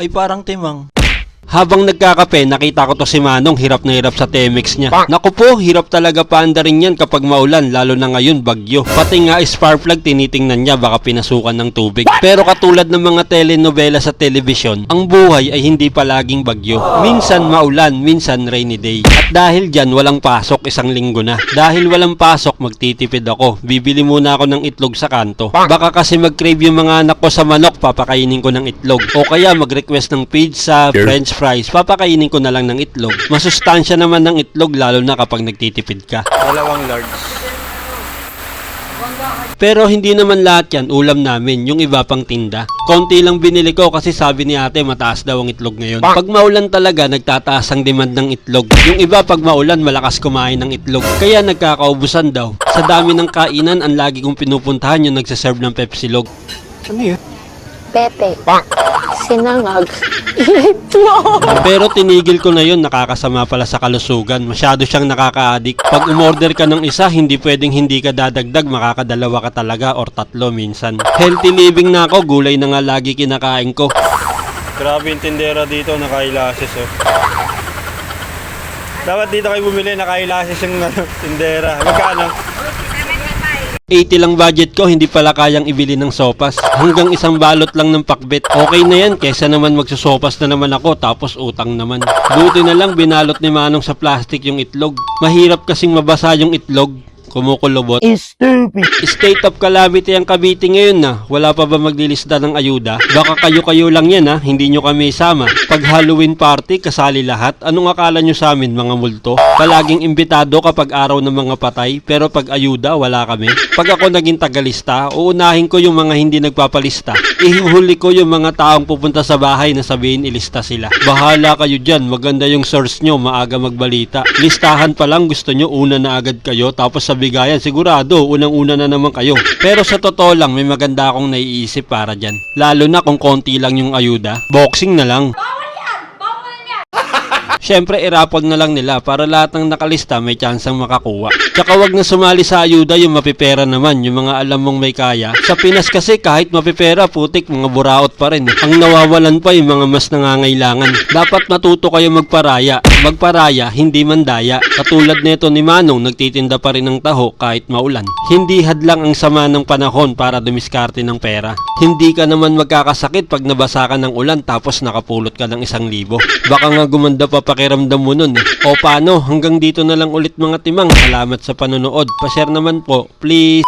ay parang timang. Habang nagkakape, nakita ko to si Manong hirap na hirap sa Temex niya. Naku po, hirap talaga paandarin yan kapag maulan, lalo na ngayon bagyo. Pati nga spark plug tinitingnan niya baka pinasukan ng tubig. Pero katulad ng mga telenovela sa telebisyon, ang buhay ay hindi palaging bagyo. Minsan maulan, minsan rainy day. At dahil dyan walang pasok isang linggo na. Dahil walang pasok, magtitipid ako. Bibili muna ako ng itlog sa kanto. Baka kasi mag-crave yung mga anak ko sa manok, papakainin ko ng itlog. O kaya mag-request ng pizza, french fries, papakainin ko na lang ng itlog. Masustansya naman ng itlog lalo na kapag nagtitipid ka. Dalawang large. Pero hindi naman lahat yan ulam namin, yung iba pang tinda. Konti lang binili ko kasi sabi ni ate mataas daw ang itlog ngayon. Pag maulan talaga, nagtataas ang demand ng itlog. Yung iba pag maulan, malakas kumain ng itlog. Kaya nagkakaubusan daw. Sa dami ng kainan, ang lagi kong pinupuntahan yung nagsaserve ng Pepsilog. Ano yun? Pepe. Sinangag. Itlog. Pero tinigil ko na yun, nakakasama pala sa kalusugan. Masyado siyang nakaka-addict. Pag umorder ka ng isa, hindi pwedeng hindi ka dadagdag, makakadalawa ka talaga or tatlo minsan. Healthy living na ako, gulay na nga lagi kinakain ko. Grabe yung tindera dito, naka-eyelashes oh. Dapat dito kayo bumili, naka-eyelashes yung tindera. Magkano? 80 lang budget ko, hindi pala kayang ibili ng sopas. Hanggang isang balot lang ng pakbet. Okay na yan, kesa naman magsusopas na naman ako, tapos utang naman. Buti na lang binalot ni Manong sa plastic yung itlog. Mahirap kasing mabasa yung itlog. Kumukulubot. Stupid. State of calamity ang Cavite ngayon na. Wala pa ba maglilista ng ayuda? Baka kayo-kayo lang yan ha, hindi nyo kami isama. Pag Halloween party, kasali lahat. Anong akala nyo sa amin mga multo? Palaging imbitado kapag araw ng mga patay, pero pag ayuda, wala kami. Pag ako naging tagalista, uunahin ko yung mga hindi nagpapalista. Ihuli ko yung mga taong pupunta sa bahay na sabihin ilista sila. Bahala kayo dyan, maganda yung source nyo, maaga magbalita. Listahan pa lang, gusto nyo una na agad kayo, tapos sa bigayan, sigurado, unang-una na naman kayo. Pero sa totoo lang, may maganda akong naiisip para dyan. Lalo na kung konti lang yung ayuda, boxing na lang. Siyempre, irapon na lang nila para lahat ng nakalista may tsansang makakuha. Tsaka wag na sumali sa ayuda yung mapipera naman, yung mga alam mong may kaya. Sa Pinas kasi kahit mapipera, putik, mga buraot pa rin. Ang nawawalan pa yung mga mas nangangailangan. Dapat matuto kayo magparaya. Magparaya, hindi mandaya. Katulad nito ni Manong, nagtitinda pa rin ng taho kahit maulan. Hindi hadlang ang sama ng panahon para dumiskarte ng pera. Hindi ka naman magkakasakit pag nabasa ka ng ulan tapos nakapulot ka ng 1,000. Baka nga gumanda pa pakiramdam mo nun eh. O paano, hanggang dito na lang ulit mga timang. Salamat sa panonood. Pa-share naman po, please.